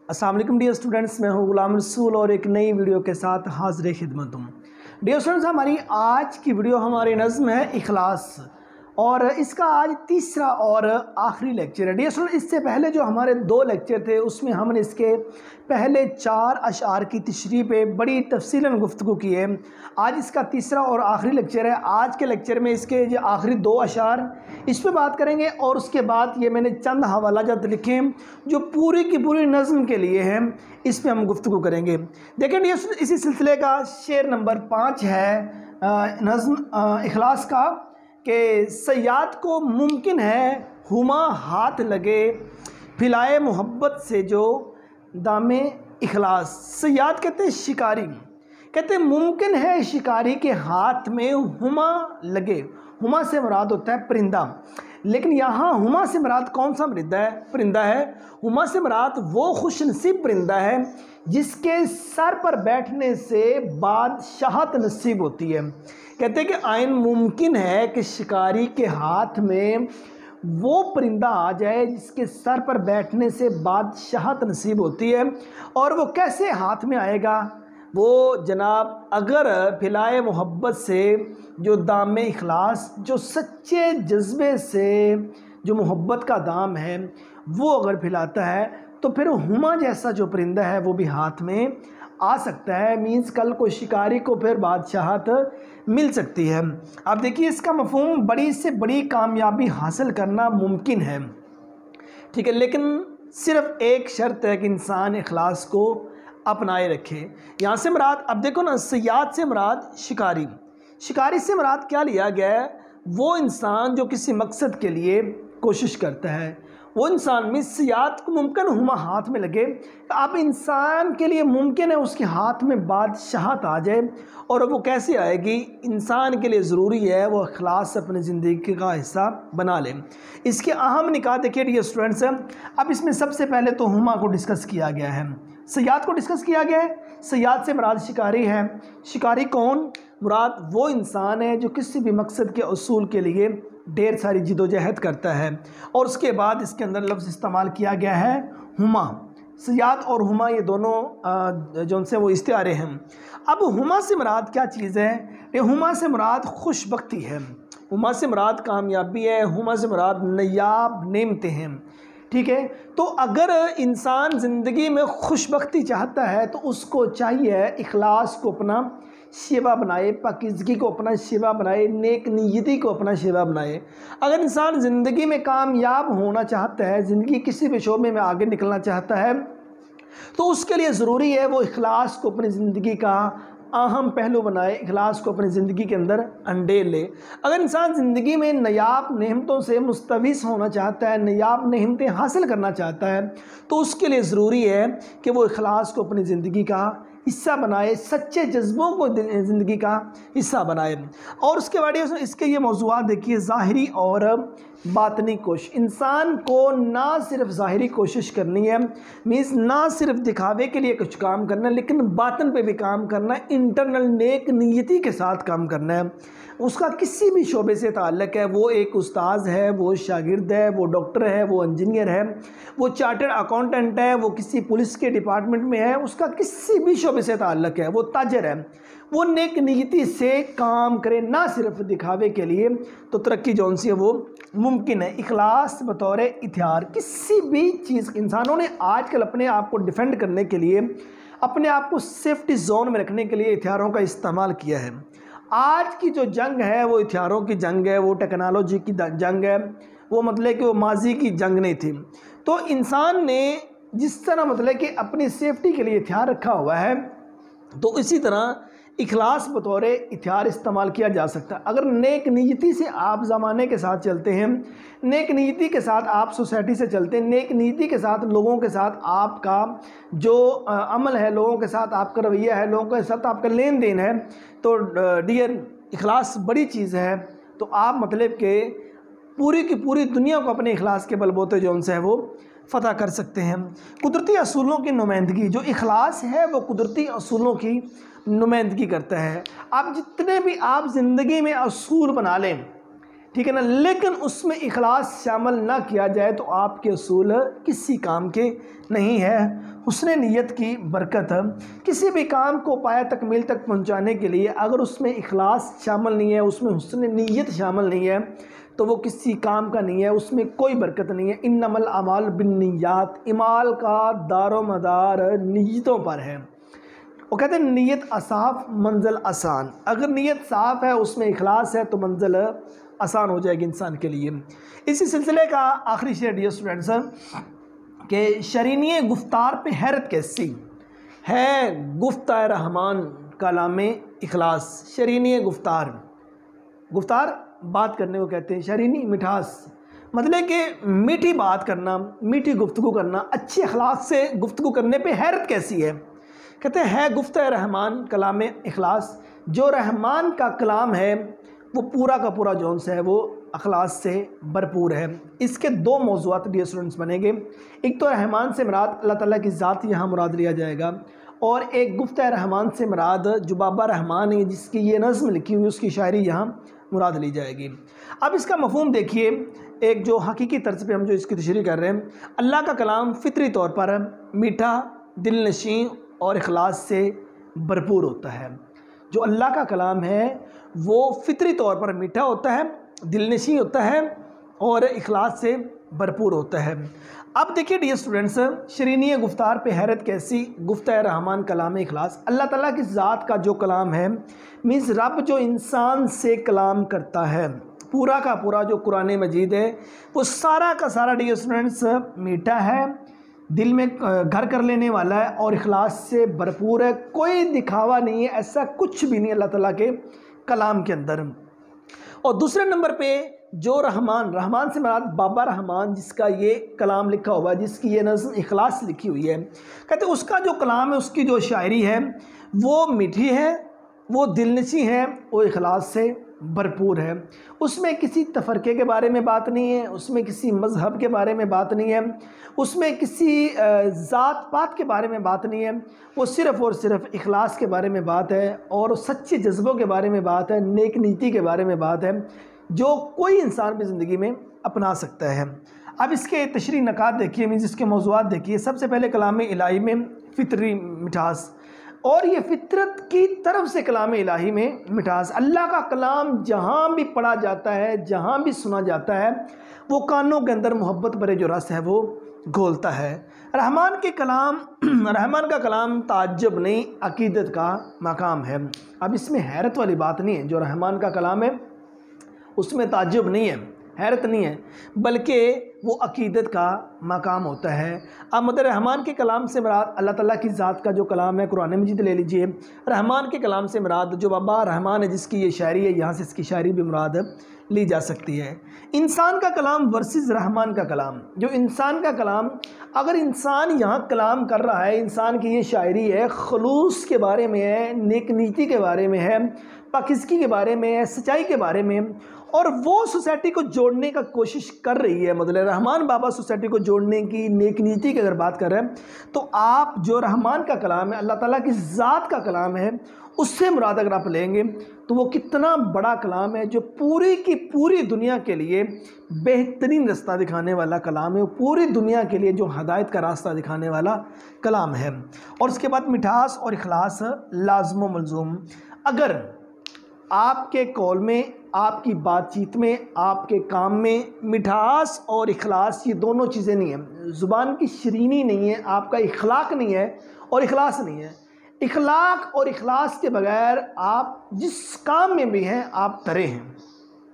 अस्सलाम वालेकुम dear students, मैं हूं गुलाम रसूल और एक नई वीडियो के साथ हाजिर खिदमत हूँ। डियर स्टूडेंट्स, हमारी आज की वीडियो हमारी नज़्म है इखलास और इसका आज तीसरा और आखिरी लेक्चर है। डियर स्टूडेंट, इससे पहले जो हमारे 2 लेक्चर थे उसमें हमने इसके पहले 4 अशार की तशरीह पे बड़ी तफसीलन गुफ्तगू की है। आज इसका तीसरा और आखिरी लेक्चर है। आज के लेक्चर में इसके जो आखिरी 2 अशार इस पर बात करेंगे और उसके बाद ये मैंने चंद हवालाजात लिखे हैं जो पूरी की पूरी नज़्म के लिए हैं, इस पर हम गुफ्तगू करेंगे। देखें डियर स्टूडेंट, इसी सिलसिले का शेर नंबर 5 है नज़्म इखलास का कि सयाद को मुमकिन है हुमा हाथ लगे, फिलाए मोहब्बत से जो दामे इखलास। सयाद कहते हैं शिकारी, कहते हैं मुमकिन है शिकारी के हाथ में हुमा लगे। हुमा से मुराद होता है परिंदा, लेकिन यहाँ हुमा से मुराद कौन सा परिंदा है? हुमा से मुराद वो खुशनसीब परिंदा है जिसके सर पर बैठने से बादशाहत नसीब होती है। कहते हैं कि आइन मुमकिन है कि शिकारी के हाथ में वो परिंदा आ जाए जिसके सर पर बैठने से बादशाहत नसीब होती है। और वो कैसे हाथ में आएगा? वो जनाब अगर फिलाए मोहब्बत से जो दाम इखलास, जो सच्चे जज्बे से जो मोहब्बत का दाम है वो अगर फिलाता है तो फिर हुमा जैसा जो परिंदा है वो भी हाथ में आ सकता है। मीन्स कल को शिकारी को फिर बादशाहत मिल सकती है। अब देखिए इसका मफहूम, बड़ी से बड़ी कामयाबी हासिल करना मुमकिन है, ठीक है, लेकिन सिर्फ एक शर्त है कि इंसान इखलास को अपनाए रखे। यहाँ से मुराद, अब देखो ना, सयाद से मुराद शिकारी, शिकारी से मुराद क्या लिया गया है? वो इंसान जो किसी मकसद के लिए कोशिश करता है, वो इंसान में सयाद को मुमकिन हुमा हाथ में लगे। अब इंसान के लिए मुमकिन है उसके हाथ में बादशाहत आ जाए, और वो कैसे आएगी? इंसान के लिए ज़रूरी है वो इखलास अपनी ज़िंदगी का हिस्सा बना ले। इसके अहम निकात देखिए डियर स्टूडेंट्स, अब इसमें सबसे पहले तो हुमा को डिस्कस किया गया है, सयाद को डिस्कस किया गया है। सयाद से मुराद शिकारी है। शिकारी कौन? मुराद वो इंसान है जो किसी भी मकसद के उसूल के लिए ढेर सारी जिदोजहद करता है। और उसके बाद इसके अंदर लफ्ज़ इस्तेमाल किया गया है हुमा। सयाद और हुमा ये दोनों जो उनसे वो इस्तिआरे हैं। अब हुमा से मुराद क्या चीज़ है? ये हुमा से मुराद खुशबख्ती है, हुमा से मुराद कामयाबी है, हुमा से मुराद नयाब नेमतें हैं, ठीक है। तो अगर इंसान ज़िंदगी में खुशबख्ती चाहता है तो उसको चाहिए इखलास को अपना शिवा बनाए, पाकीज़गी को अपना शिवा बनाए, नेक नीयती को अपना शिवा बनाए। अगर इंसान ज़िंदगी में कामयाब होना चाहता है, ज़िंदगी किसी भी शोबे में आगे निकलना चाहता है, तो उसके लिए ज़रूरी है वो इखलास को अपनी ज़िंदगी का अहम पहलू बनाए, इखलास को अपनी ज़िंदगी के अंदर अंडेल ले। अगर इंसान ज़िंदगी में नयाब नेमतों से मुस्तविस होना चाहता है, नयाब नेमतें हासिल करना चाहता है, तो उसके लिए ज़रूरी है कि वो इखलास को अपनी ज़िंदगी का हिस्सा बनाए, सच्चे जज्बों को ज़िंदगी का हिस्सा बनाए। और उसके बाद इसके ये मौज़ूआत देखिए, ज़ाहिरी और बातनी कोशिश। इंसान को ना सिर्फ ज़ाहिरी कोशिश करनी है, मीन्स ना सिर्फ दिखावे के लिए कुछ काम करना है, लेकिन बातन पे भी काम करना है, इंटरनल नेक नीयती के साथ काम करना है। उसका किसी भी शोबे से ताल्लुक़ है, वो एक उस्ताद है, वो शागिर्द है, वो डॉक्टर है, वो इंजीनियर है, वो चार्टर्ड अकाउंटेंट है, वो किसी पुलिस के डिपार्टमेंट में है, उसका किसी भी शोबे से ताल्लुक़ है, वो ताजर है, वो नेक नीयती से काम करे, ना सिर्फ दिखावे के लिए, तो तरक्की जौन सी है वो मुमकिन है। इखलास बतौर इतिहार किसी भी चीज़, इंसानों ने आजकल अपने आप को डिफेंड करने के लिए, अपने आप को सेफ्टी जोन में रखने के लिए हथियारों का इस्तेमाल किया है। आज की जो जंग है वो हथियारों की जंग है, वो टेक्नोलॉजी की जंग है, वो मतलब कि वो माजी की जंग नहीं थी। तो इंसान ने जिस तरह मतलब कि अपनी सेफ्टी के लिए हथियार रखा हुआ है, तो इसी तरह इखलास बतौर हथियार इस्तेमाल किया जा सकता है। अगर नेक नीयती से आप ज़माने के साथ चलते हैं, नेक नीयती के साथ आप सोसाइटी से चलते हैं, नेक नीयती के साथ लोगों के साथ आपका जो अमल है, लोगों के साथ आपका रवैया है, लोगों के साथ आपका लेन देन है, तो डियर इखलास बड़ी चीज़ है। तो आप मतलब कि पूरी की पूरी दुनिया को अपने इखलास के बलबूते जो उनसे है वो फ़तह कर सकते हैं। कुदरती असूलों की नुमाइंदगी, जो इखलास है वो कुदरती असूलों की नुमाइंदगी करता है। आप जितने भी आप ज़िंदगी में असूल बना लें, ठीक है ना, लेकिन उसमें इखलास शामिल ना किया जाए तो आपके असूल किसी काम के नहीं है। हुस्न नीयत की बरकत, किसी भी काम को पाया तकमील तक पहुंचाने के लिए अगर उसमें इखलास शामिल नहीं है, उसमें हुस्न नीयत शामिल नहीं है, तो वो किसी काम का नहीं है, उसमें कोई बरकत नहीं है। इन्नमल अमाल बिन्नियात, इमाल का दारो मदार नीयतों पर है। वो कहते हैं नीयत असाफ मंजिल आसान। अगर नीयत साफ़ है, उसमें इखलास है, तो मंजिल आसान हो जाएगी इंसान के लिए। इसी सिलसिले का आखिरी शेर डियर स्टूडेंट्स कि शरीनी गुफ्तार पे हैरत कैसी है गुफ्ता रहमान कलाम इखलास। शरीनी गुफ्तार, गुफ्तार बात करने को कहते हैं, शरीनी मिठास मतलब कि मीठी बात करना, मीठी गुफ्तगू करना, अच्छे अखलास से गुफ्तगू करने पे हैरत कैसी है। कहते हैं गुफ्ता रहमान कलाम इखलास, जो रहमान का कलाम है वो पूरा का पूरा जौन सा है वो अखलास से भरपूर है। इसके दो मौज़ूआत डियर स्टूडेंट्स बनेंगे। एक तो रहमान से मुराद अल्लाह ताला की ज़ात यहाँ मुराद लिया जाएगा, और एक गुफ्ता रहमान से मुराद जो बाबा रहमान है जिसकी ये नज़्म लिखी हुई उसकी शायरी यहाँ मुराद ली जाएगी। अब इसका मफ़हूम देखिए, एक जो हकीकी तर्ज पे हम जो इसकी तशरीह कर रहे हैं, अल्लाह का कलाम फ़ितरी तौर पर मीठा, दिलनशीं और इखलास से भरपूर होता है। जो अल्लाह का कलाम है वो फ़ितरी तौर पर मीठा होता है, दिलनशीं होता है और इखलास से भरपूर होता है। अब देखिए डियर स्टूडेंट्स, शरीनी गुफ्तार पे हैरत कैसी गुफ्ता रहमान कलाम इखलास। अल्लाह ताला की ज़ात का जो कलाम है, मीन्स रब जो इंसान से कलाम करता है, पूरा का पूरा जो कुरान मजीद है वो सारा का सारा डियर स्टूडेंट्स मीठा है, दिल में घर कर लेने वाला है और इखलास से भरपूर है। कोई दिखावा नहीं है, ऐसा कुछ भी नहीं अल्लाह ताला के कलाम के अंदर। और दूसरे नंबर पे जो रहमान, रहमान से मुराद बाबा रहमान जिसका ये कलाम लिखा हुआ है, जिसकी ये नज़्म इखलास लिखी हुई है, कहते उसका जो कलाम है, उसकी जो शायरी है वो मीठी है, वो दिलनशी है, वो इखलास से भरपूर है। उसमें किसी तफरके के बारे में बात नहीं है, उसमें किसी मज़हब के बारे में बात नहीं है, उसमें किसी ज़ात पात के बारे में बात नहीं है। वो सिर्फ़ और सिर्फ इखलास के बारे में बात है और सच्चे जज्बों के बारे में बात है, नेक नीति के बारे में बात है, जो कोई इंसान भी ज़िंदगी में अपना सकता है। अब इसके तशरीह नकात देखिए, मीन्स इसके मौज़ूआत देखिए। सबसे पहले कलाम इलाही में फ़ितरी मिठास, और ये फितरत की तरफ से कलाम इलाही में मिठास। अल्लाह का कलाम जहाँ भी पढ़ा जाता है, जहाँ भी सुना जाता है, वो कानों के अंदर मोहब्बत भरे जो रस है वो घोलता है। रहमान के कलाम, रहमान का कलाम ताज्जुब नहीं, अकीदत का मकाम है। अब इसमें हैरत वाली बात नहीं है, जो रहमान का कलाम है उसमें ताज्जुब नहीं है, हैरत नहीं है, बल्कि वो अकीदत का मकाम होता है। अब मतलब रहमान के कलाम से मुराद अल्लाह ताला की ज़ात का जो कलाम है, कुरान मजीद ले लीजिए। रहमान के कलाम से मुराद जो बाबा रहमान है जिसकी ये शायरी है, यहाँ से इसकी शायरी भी मुराद ली जा सकती है। इंसान का कलाम वर्सेस रहमान का कलाम, जो इंसान का कलाम, अगर इंसान यहाँ कलाम कर रहा है, इंसान की ये शायरी है, खलूस के बारे में है, नेक नीति के बारे में है, पाकिज़गी के बारे में है, सच्चाई के बारे में, और वो सोसाइटी को जोड़ने का कोशिश कर रही है। मतलब रहमान बाबा सोसाइटी को जोड़ने की, नेक नीति की अगर बात कर रहे हैं, तो आप जो रहमान का कलाम है, अल्लाह ताला की ज़ात का कलाम है, उससे मुराद अगर आप लेंगे तो वो कितना बड़ा कलाम है, जो पूरी की पूरी दुनिया के लिए बेहतरीन रास्ता दिखाने वाला कलाम है, पूरी दुनिया के लिए जो हदायत का रास्ता दिखाने वाला कलाम है। और उसके बाद मिठास और इखलास लाज़िम व मलज़ूम। अगर आपके कौल में, आपकी बातचीत में, आपके काम में मिठास और इखलास ये दोनों चीज़ें नहीं हैं, ज़ुबान की शरीनी नहीं है, आपका इखलाक नहीं है और इखलास नहीं है, इखलाक और इखलास के बगैर आप जिस काम में भी हैं आप तरे हैं,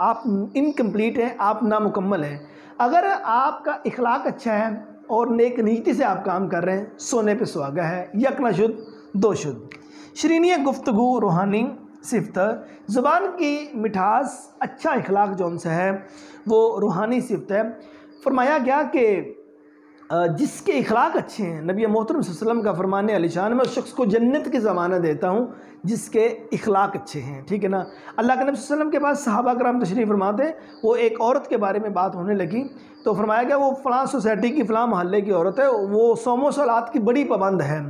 आप इनकम्प्लीट हैं, आप नामुकम्मल हैं। अगर आपका इखलाक अच्छा है और नेक नीति से आप काम कर रहे हैं, सोने पे सुहागा है, यक न शुद्ध दो शुद्ध। शरीनी गुफ्तगू रूहानी सिफ्त, ज़ुबान की मिठास, अच्छा इखलाक जौन सा है वो रूहानी सिफ्त है। फरमाया गया कि जिसके इखलाक अच्छे हैं, नबी मोहतरम सल्लल्लाहु अलैहि वसल्लम का फरमाने अलीशान, मैं उस शख्स को जन्नत की ज़मानत देता हूँ जिसके इखलाक अच्छे हैं। ठीक है ना। अल्लाह के नबी सल्लल्लाहु अलैहि वसल्लम के पास सहाबा कराम तशरीफ़ फरमाते, वो एक औरत के बारे में बात होने लगी तो फरमाया गया वो फ़लाँ सोसाइटी की फ़लाँ महल्ले की औरत है, वो सोमो सलात की बड़ी पाबंद है,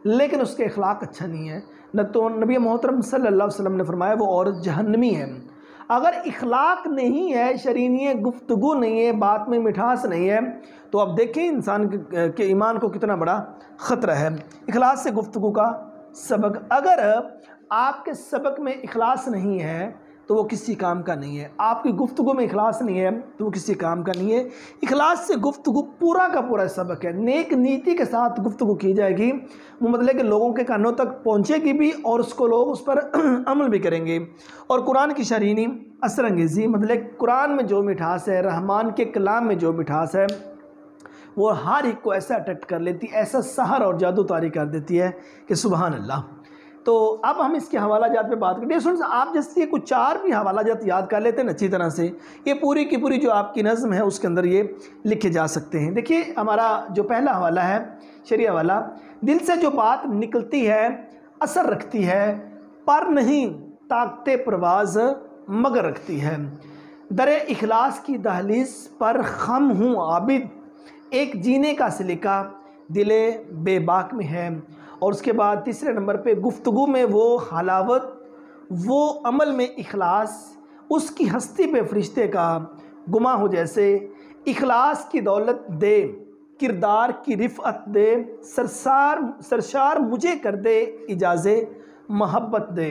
लेकिन उसके इखलाक अच्छा नहीं है। न तो नबी मोहतरम सल्लल्लाहु अलैहि वसल्लम ने फरमाया वो औरत जहन्नमी है। अगर इखलाक नहीं है, शरीनी गुफ्तगू नहीं है, बात में मिठास नहीं है, तो अब देखें इंसान के ईमान को कितना बड़ा ख़तरा है। इखलास से गुफ्तगू का सबक, अगर आपके सबक में इखलास नहीं है तो वो किसी काम का नहीं है। आपकी गुफ्तगू में इखलास नहीं है तो वो किसी काम का नहीं है। इखलास से गुफ्तगू पूरा का पूरा सबक है। नेक नीति के साथ गुफ्तगू की जाएगी, वो मतलब कि लोगों के कानों तक पहुँचेगी भी और उसको लोग उस पर अमल भी करेंगे। और कुरान की शरीनी असरंगेज़ी, मतलब कुरान में जो मिठास है, रहमान के कलाम में जो मिठास है, वो हर एक को ऐसा अट्रैक्ट कर लेती, ऐसा सहर और जादू तारी कर देती है कि सुबहान अल्लाह। तो अब हम इसके हवाला जात पे बात करें। सुन, आप जैसे कुछ 4 भी हवाला जात याद कर लेते हैं अच्छी तरह से, ये पूरी की पूरी जो आपकी नज़म है उसके अंदर ये लिखे जा सकते हैं। देखिए हमारा जो पहला हवाला है शरिया वाला, दिल से जो बात निकलती है असर रखती है, पर नहीं ताकते परवाज़ मगर रखती है। दरे इखलास की दहलीज पर खम हूँ आबिद, एक जीने का सलीका दिले बेबाक में है। और उसके बाद तीसरे नंबर पे, गुफ्तगू में वो हलावत, वो अमल में इखलास, उसकी हस्ती पे फरिश्ते का गुमा हो जैसे। इखलास की दौलत दे, किरदार की रिफ़अत दे, सरशार मुझे कर दे, इजाज़े मोहब्बत दे।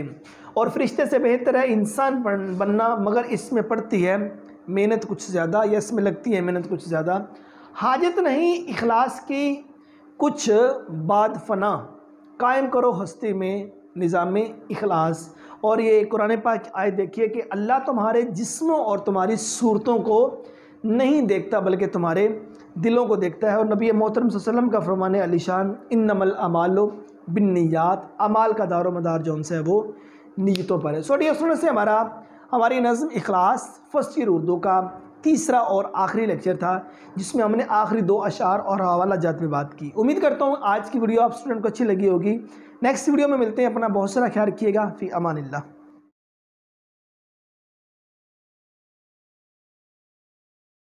और फरिश्ते से बेहतर है इंसान बनना, मगर इसमें पड़ती है मेहनत कुछ ज़्यादा, या इसमें लगती है मेहनत कुछ ज़्यादा। हाजत नहीं इखलास की कुछ बाद फना, कायम करो हस्ती में निज़ाम इखलास। और ये कुरान पाक की आयत देखिए कि अल्लाह तुम्हारे जिस्मों और तुम्हारी सूरतों को नहीं देखता बल्कि तुम्हारे दिलों को देखता है। और नबी मोहतरम सल्लल्लाहु अलैहि वसल्लम का फरमाने अलीशान, इन्नमल अमालु बिन्नियात, अमाल का दारो मदार जौन से है वो नीयतों पर है। सो डियर स्टूडेंट्स से हमारी नज़म इखलास फर्स्ट ईयर उर्दू का तीसरा और आखिरी लेक्चर था, जिसमें हमने आखिरी 2 अशार और हवाला जात में बात की। उम्मीद करता हूँ आज की वीडियो आप स्टूडेंट को अच्छी लगी होगी। नेक्स्ट वीडियो में मिलते हैं। अपना बहुत सारा ख्याल रखिएगा। फ़ी अमानिल्लाह।